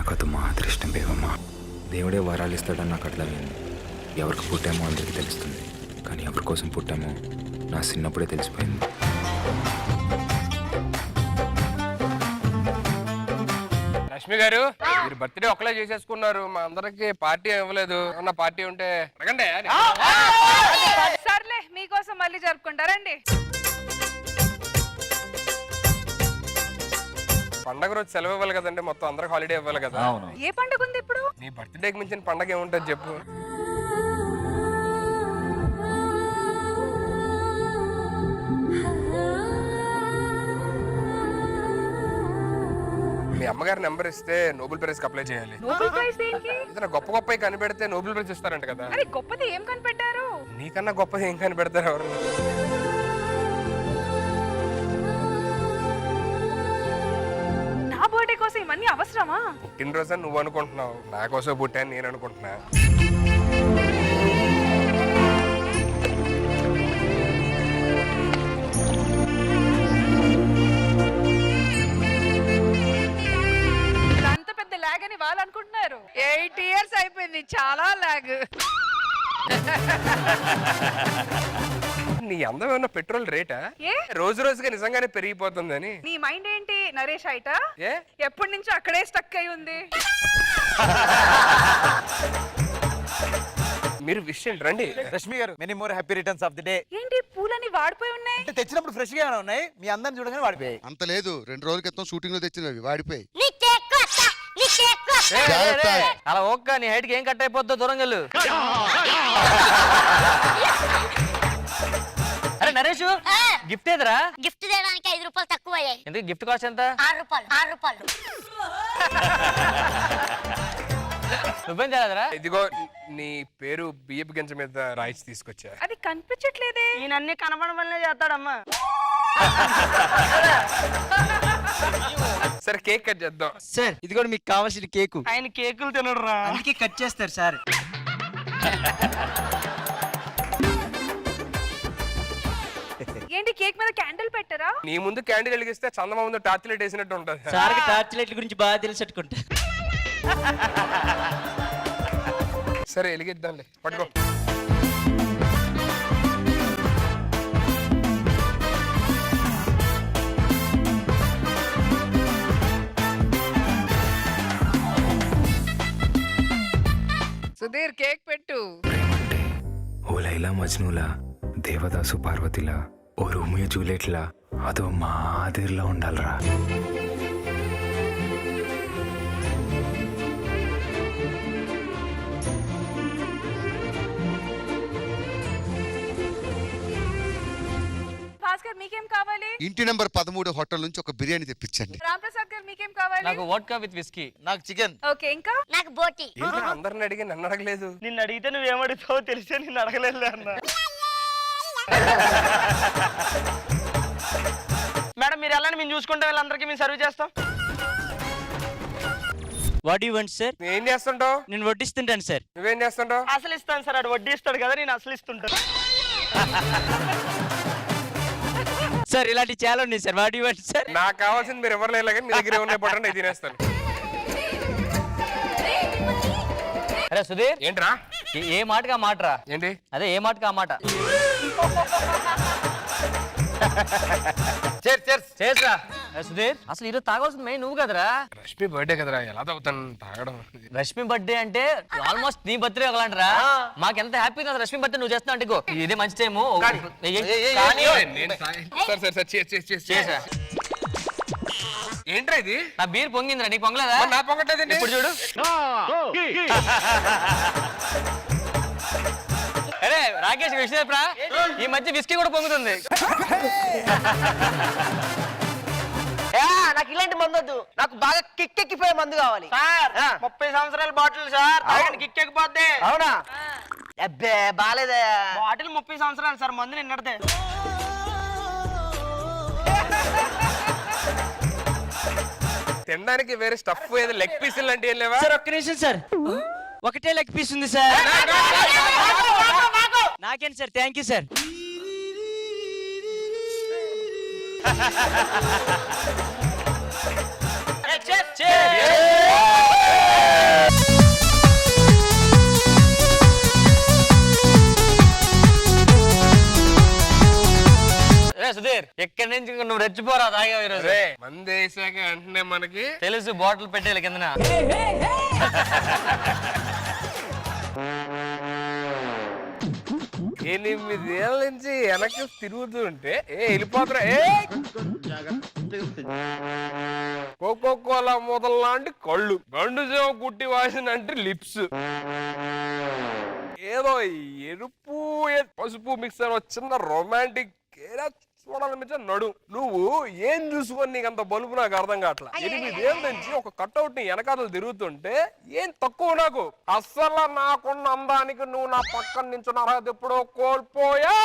का तुम्हारा అదృష్టం బేవమ్మా. దేవుడే వరాలు ఇస్తాడని నాకు అర్థమైంది. ఎవరికి పుట్టామో అందరికీ తెలుస్తుంది, కానీ ఎవరి కోసం పుట్టామో నా చిన్నప్పుడే తెలిసిపోయింది. లక్ష్మి గారు, మీరు బర్త్డే ఒక్కలే చేసేసుకున్నారు, మా అందరికి పార్టీ ఇవ్వలేదు. అన్న పార్టీ ఉంటే అడగండి. సర్లే, మీకోసం మళ్ళీ జరుపుకుంటారండి. పండగ రోజు సెలవు ఇవ్వాలి కదండి, మొత్తం అందరికి హాలిడే ఇవ్వాలి కదా. ఏ పండుగ ఉంది ఇప్పుడు? నీ బర్త్డేకి మించిన పండగ ఏముంటుంది చెప్పు. మీ అమ్మగారి నెంబర్ ఇస్తే నోబెల్ ప్రైజ్ అప్లై చేయాలి. నోబెల్ ప్రైజ్ దేనికి? ఏదైనా గొప్ప గొప్ప కనిపెడితే నోబెల్ ప్రైజ్ ఇస్తారంట కదా. అరే గొప్పది ఏం కనిపెట్టారు? నీకన్నా గొప్పది ఏం కనిపెడతారు ఎవరు? నా బర్త్డే కోసం ఇవన్నీ అవసరమా? పుట్టినరోజు అని నువ్వు అనుకుంటున్నావు, నా కోసం పుట్టాను నేను అనుకుంటున్నా. అంత పెద్ద లాగ్ అని వాళ్ళు అనుకుంటున్నారు. 8 years అయిపోయింది, చాలా లాగ్. నీ అందం ఏమన్నా పెట్రోల్ రేటా? రోజు రోజుగా నిజంగానే పెరిగిపోతుందని. నీ మైండ్ ఏంటి నరేష్ అయిట? ఏ ఎప్పటి నుంచో అక్కడే స్టక్ అయి ఉంది. మీరు విషయం రండి. రష్మి గారు, many more happy returns of the day. ఏంటి పూలని వాడిపోయి ఉన్నాయి? అంటే తెచ్చినప్పుడు ఫ్రెష్ గా ఉన్నాయి, మీ అందరిని చూడగానే వాడిపోయాయి. అంత లేదు, 2 రోజుల క్రితం షూటింగ్ లో తెచ్చినవి వాడిపోయి. అలా ఓక్క నీ హైట్ కి ఏం కట్ అయిపోద్దో దూరం వెళ్ళు. అరే నరేష్, గిఫ్ట్ ఏదిరా? గిఫ్ట్ చేయడానికి 5 రూపాయలు తక్కువ అయ్యాయి. ఎందుకు గిఫ్ట్ కాస్ట్ ఎంత? 6 రూపాయలు. 6 రూపాయలు. నువ్వేం చేయలేదురా? ఇదిగో నీ పేరు బియ్యపు గింజ మీద రాయిచి తీసుకొచ్చా. అది కనిపించట్లేదే. ఈయన అన్ని కనబడమనే చేస్తాడమ్మా. సరే కేక్ కట్ చేద్దాం. సార్ ఇది కూడా మీకు కావాల్సిన కేకు. ఆయన కేకులు తినడు రా, అందుకే కట్ చేస్తారు సార్. ఏంటి కేక్ మీద క్యాండిల్ పెట్టరా? నీ ముందు క్యాండిల్ వెలిగిస్తే చందమా ముందు టార్చ్ లైట్ వేసినట్టు ఉంటుంది. సార్ కి టార్చ్ లైట్ల గురించి బాగా తెలిసట్టుకుంటా. సరే వెలిగిద్దాంలే, పట్టుకో. సుధీర్ కేక్ పెట్టు. ప్రేమంటే ఓ లైలా మజ్నూలా, దేవదాసు పార్వతిలా, ఓ రోమియో జూలియట్లా, అదో మాదిరిలా ఉండాలిరా. భాస్కర్ మీకేం కావాలి? ఇంటి నెంబర్ 13 హోటల్ నుంచి ఒక బిర్యానీ తెప్పించండి. రామ్ ప్రసాద్ గారు మీకేం కావాలి? నాకు వోడ్కా విత్ విస్కీ. నాకు చికెన్. ఓకే, ఇంకా? నాకు బోటి. ఏంటి అందరిని అడిగి నన్ను అడగలేదు? నిన్ను అడిగితే నువ్వేమడుగుతావో తెలిసే నిన్ను అడగలేదు అన్న. మేడం మీరు వెళ్ళండి, మేము చూసుకుంటే వీళ్ళందరికీ మేము సర్వ్ చేస్తాం. What you want sir? ఏం చేస్తుంటావు? నేను వడ్డిస్తుంటాను సార్. నువ్వేం చేస్తుంటావు? అసలు ఇస్తాను సార్, అటు వడ్డీ ఇస్తాడు కదా, నేను అసలు ఇస్తుంటాను. సార్ ఇలాంటి చాలా ఉన్నాయి sir. What you want sir? నాకు కావాల్సింది మీరు ఎవరు లేదు, మీ దగ్గర ఉన్నాయి పట్టండి, ఇది తినేస్తాను. అరే సుధీర్, ఏంట్రా? ఏ మాటగా మాటరా? ఏంటి? అదే ఏ మాటగా మాట. చేస్రా. సుధీర్, అసలు ఈరోజు తాగాల్సింది మెయిన్ నువ్వు కదరా. రష్మి బర్త్డే కదరా, ఎలా తాగుతాను తాగడం. రష్మి బర్త్డే అంటే ఆల్మోస్ట్ నీ బర్త్డే ఒకలాంటరా. మాకెంత హ్యాపీగా రష్మి బర్త్డే నువ్వు చేస్తున్నావు అంటే ఇదే మంచి టైము. ఏంట్రా ఇది? నా బీర్ పొంగిందిరా, నీకు పొంగలేదా? నా పొంగట్లేదండి. ఇప్పుడు చూడు. అరే రాకేష్, విషయం చెప్పరా, ఈ మధ్య విస్కీ కూడా పొంగుతుంది. నాకు ఇలాంటి మందు వద్దు, నాకు బాగా కిక్ ఎక్కిపోయే మందు కావాలి సార్. 30 సంవత్సరాల బాటిల్ సార్, కిక్ ఎక్కిపోద్ది. అవునా? అబ్బే బాలేదా బాటిల్. 30 సంవత్సరాలు సార్, మందు నిన్నడితే. తినడానికి వేరే స్టఫ్ ఏదో లెగ్ పీస్ లాంటి ఏం లేవా? సార్ ఒక్క నిమిషం సార్, ఒకటే లెగ్ పీస్ ఉంది సార్. నాకేంటి sir? Thank you sir. Cheers! ఒరే సుధీర్ ఇక్కడి నుంచి ఇంక నువ్వు రెచ్చిపోరా తాగా ఈరోజు మంది వేసాక వెంటనే మనకి తెలుసు బాటిల్ పెట్టేయాలి కిందన 8 ఏళ్ళ నుంచి వెనక్కి తిరుగుతూ ఉంటే వెళ్ళిపోతురా కోకో కోలా మూతల లాంటి కళ్ళు గండు సేవ కుట్టి వాసిన అంటే లిప్స్ ఏదో ఎరుపు పసుపు మిక్సర్ చిన్న రొమాంటిక్ చూడాలనిపించే నడు నువ్వు ఏం చూసుకొని నీకు అంత బలుపు నాకు అర్థం కావట్లా 8 ఏళ్ళ నుంచి ఒక కట్అవుట్ ని వెనకాతలు తిరుగుతుంటే ఏం తక్కువ నాకు అస్సలు నాకున్న అందానికి నువ్వు నా పక్కన నించున్న అర్హత ఎప్పుడో కోల్పోయా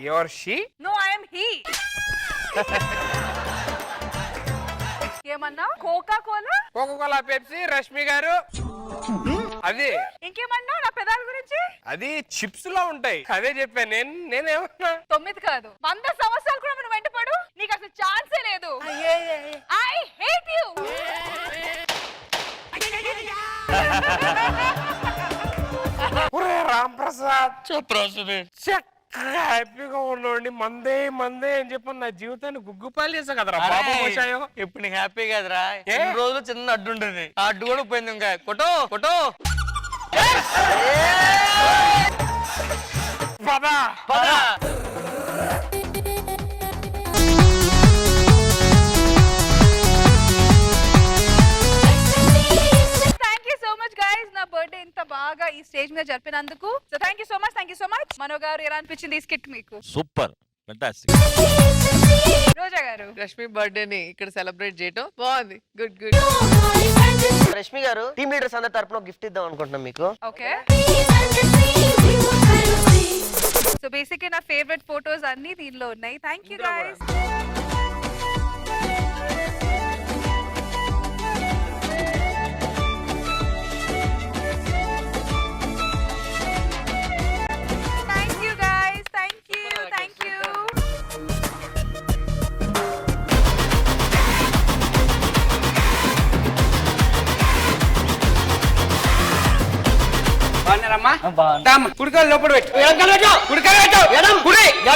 your she no I'm he ఏమన్నా coca cola coca cola Pepsi Rashmi గారు అది ఇంకేమన్నా నా పెదాల గురించి అది చిప్స్ లో ఉంటాయి అదే చెప్పాను నేనేమన్నా 9 కాదు 100 సంవత్సరాలు కూడా మనం వెంటపడు నీకు అసలు ఛాన్సే లేదు I hate you Ram Prasad చక్కగా హ్యాపీగా ఉండండి మందే అని చెప్పి నా జీవితాన్ని గుగ్గుపాలు చేసా కదరా బాబు మోసాయో ఇప్పుడు నీకు హ్యాపీ కదరా ఎన్ని రోజులు చిన్న అడ్డు ఉంటుంది ఆ అడ్డు కూడా పోయింది ఇంకా కొట్టో పదా thank you so much guys నా బర్త్డే ఇంత బాగా ఈ స్టేజ్ మీద జరిపినందుకు so thank you so much Mano గారు ఎలా అనిపించింది ఈ స్కిట్ మీకు సూపర్ ఫెంటాస్టిక్ రోజా గారు రష్మి బర్త్డే ని ఇక్కడ సెలబ్రేట్ చేయటం బాగుంది గుడ్ రష్మి గారు టీమ్ లీడర్స్ అందరి తరపున గిఫ్ట్ ఇద్దాం అనుకుంటున్నాం మీకు ఓకే సో బేసిక్గా నా ఫేవరెట్ ఫోటోస్ అన్ని దీనిలో ఉన్నాయి థ్యాంక్ యూ గైస్ కుడికాలు లోపల పెట్టు కుడికాలు పెట్టు ఎడం కుడి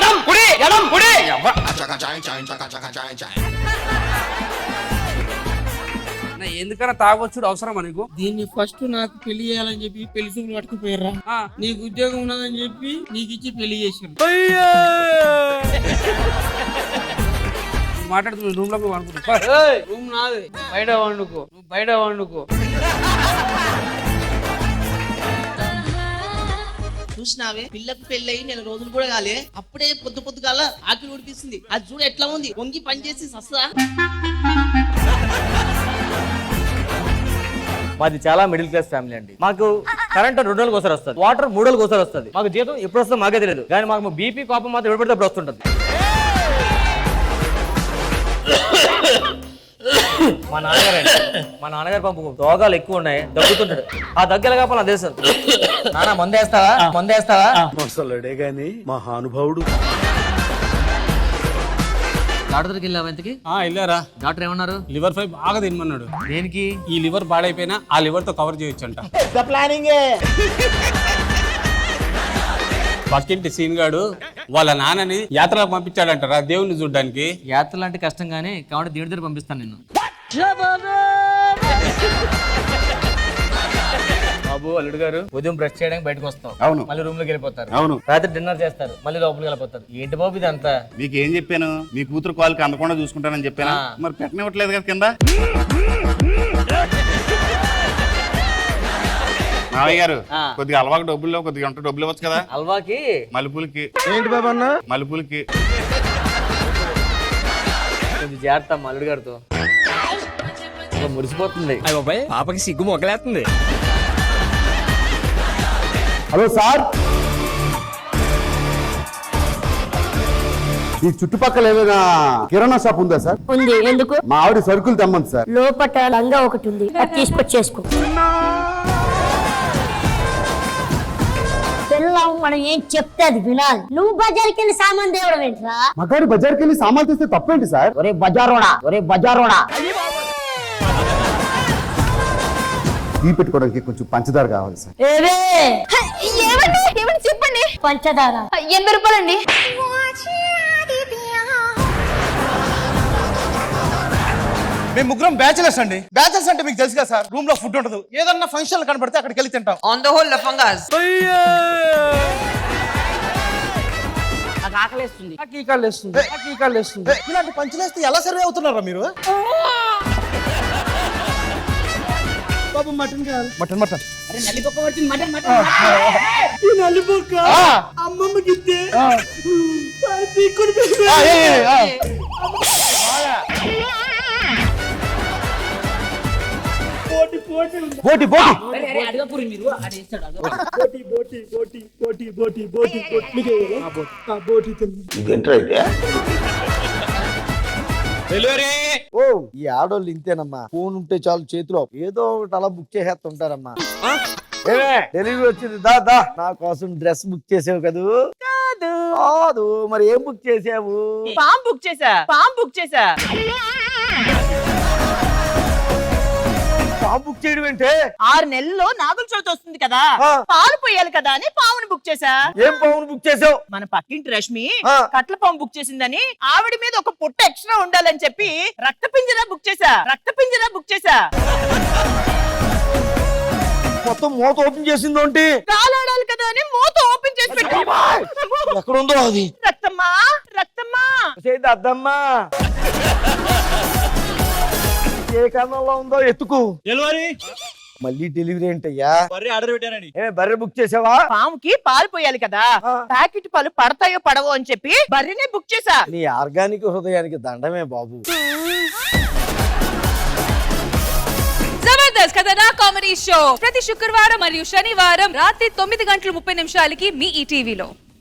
ఎందుకన్నా తాగొచ్చుడు అవసరమా నీకు దీన్ని ఫస్ట్ నాకు పెళ్లి చేయాలని చెప్పి పెళ్లి చూపులు పట్టుకుపోయారా నీకు ఉద్యోగం ఉన్నదని చెప్పి నీకు ఇచ్చి పెళ్లి చేసారు మాట్లాడుతున్నా రూమ్ లోకి వండుకో రూమ్ నాది బయట వండుకో నువ్వు బయట వండుకో చూసినావే పిల్లకు పెళ్ళయి 4 రోజులు కూడా కాలే అప్పుడే పొద్దుగాల ఆకలి ఉడిపిస్తుంది అది చూడు ఎట్లా ఉంది వంగి పని చేసి సస్తా మాది చాలా మిడిల్ క్లాస్ ఫ్యామిలీ అండి మాకు కరెంట్ 2 రోజులకు ఒకసారి వస్తుంది వాటర్ 3 రోజులకు ఒకసారి వస్తుంది మాకు జీతం ఎప్పుడు వస్తుందో మాకే తెలియదు కానీ మాకు బీపీ కోపం మాత్రం ఎప్పుడు పడితే అప్పుడు వస్తుంటది మా నాన్నగారు పంపు రోగాలు ఎక్కువ ఉన్నాయి దగ్గుతుంటాడు ఆ దగ్గర కాపాలి నా దేశం నాన్న మందేస్తావా ముసలుడే గాని మహానుభావుడు డాక్టర్ దగ్గరికి వెళ్ళావా ఇంతకి వెళ్ళారా డాక్టర్ ఏమన్నారు లివర్ ఫై బాగా తినమన్నాడు దేనికి ఈ లివర్ పాడైపోయినా ఆ లివర్ తో కవర్ చేయొచ్చు అంట పక్కింటి సీన్ గాడు వాళ్ళ నాన్నని యాత్రలకు పంపించాడంటారా దేవుని చూడడానికి యాత్రలు అంటే కష్టం కానీ కాబట్టి దేవుడి దగ్గర పంపిస్తాను నిన్ను బాబు అల్లుడు గారు ఉదయం బ్రష్ చేయడానికి బయటకు వస్తాం అవును మళ్ళీ రూమ్ లోకి వెళ్ళిపోతారు అవును రాత్రి డిన్నర్ చేస్తారు మళ్ళీ లోపలికి వెళ్ళిపోతారు ఏంటి బాబు ఇదంతా మీకు ఏం చెప్పాను మీ కూతురు కాల్కి అందకుండా చూసుకుంటానని చెప్పాను మరి పెట్టనివ్వట్లేదు కదా కింద మావయ్య గారు కొద్దిగా అలవాకు డబ్బుల్లో కొద్దిగా గంట డబ్బులు ఇవ్వచ్చు కదా అల్వాకి మలుపులకి ఏంటి బాబా మలుపులకి కొంచెం జాగ్రత్త అల్లుడు గారితో మురిసిపోతుంది పాపకి సిగ్గు మొగలేస్తుంది హలో సార్ ఈ చుట్టుపక్కల ఏమైనా కిరాణా షాప్ ఉందా సార్ ఉంది ఎందుకు మా ఆవిడ సరుకులు తెమ్మంది సార్ లోపట లంగా ఒకటి ఉంది అది తీసుకొచ్చేసుకో పిల్లం మనం ఏం చెప్తే అది వినాలి నువ్వు బజార్కి వెళ్ళి సామాన్ తేవడం ఏంట్రా మగాడు బజార్కి వెళ్ళి సామాన్ తెస్తే తప్పేంటి సార్ ఒరే బజారోడా టీ పెట్టుకోవడానికి కొంచెం పంచదార కావాలి సార్. ఏమండి చెప్పండి. పంచదార 80 రూపాయలండి. మేము ముగ్గురం బ్యాచిలర్స్ అండి. బ్యాచిలర్స్ అంటే మీకు తెలుసు కదా సార్, రూమ్ లో ఫుడ్ ఉండదు. ఏదన్నా ఫంక్షన్ కనబడితే అక్కడికి వెళ్ళి తింటాం. ఆన్ ద హోల్ లఫంగాస్. నాకు ఆకలేస్తుంది, నాకు ఈ కాళ్ళు వేస్తుంది, నాకు ఈ కాళ్ళు వేస్తుంది. ఇలాంటి పంచులేస్తే ఎలా సర్వే అవుతున్నారా మీరు? బాబు మటన్ కావాలి. మటన్ మటన్ అరే నల్లిపొక్క పడుతుంది, మటన్ మటన్. ఈ నల్లిపొక్క అమ్మమ్మకి ఇస్తే పీక్కుని పోటీ పోటీ బోటి బోటి అడగకూరి మీరు అది ఇస్తాడు అడగ. బోటి బోటి బోటి బోటి బోటి బోటి బోటి ఓ ఈ ఆడోళ్ళు ఇంతేనమ్మా. ఫోన్ ఉంటే చాలు చేతిలో, ఏదో ఒకటి అలా బుక్ చేసేస్తుంటారమ్మా. డెలివరీ వచ్చింది, దా దా. నా కోసం డ్రెస్ బుక్ చేసావు కదూ? కాదు, మరి ఏం బుక్ చేసావు? పామ్ బుక్ చేసా. పాము బుక్ చేయడం ఏంటే? 6 నెలల్లో నాగుల చవితి వస్తుంది కదా, పాలు పోయాలి కదా అని పాముని బుక్ చేసా. ఏం పామును బుక్ చేసావు? మన పక్కింటి రష్మి కట్ల పాము బుక్ చేసిందని ఆవిడ మీద ఒక పుట్ట ఎక్స్ట్రా ఉండాలని చెప్పి రక్తపింజరా బుక్ చేసా. మొత్తం మూత ఓపెన్ చేసింది ఏంటి? కాలాడాలి కదా అని మూత ఓపెన్ చేసి పెట్టా. ఎక్కడుందో అది? రక్తమ్మా అద్దమ్మా, ఏ కారణంలో ఉందో ఎత్తుకు. డెలివరీ మళ్ళీ డెలివరీ ఏంటయ్యా? బర్రె ఆర్డర్ పెట్టానని. బర్రె బుక్ చేసావా? పాముకి పాలు పోయాలి కదా, ప్యాకెట్ పాలు పడతాయో పడవో అని చెప్పి బర్రెనే బుక్ చేసా. నీ ఆర్గానిక్ హృదయానికి దండమే బాబు. జబర్దస్త్ కథనా కామెడీ షో ప్రతి శుక్రవారం మరియు శనివారం రాత్రి 9:30 మీ ఈ టీవీలో.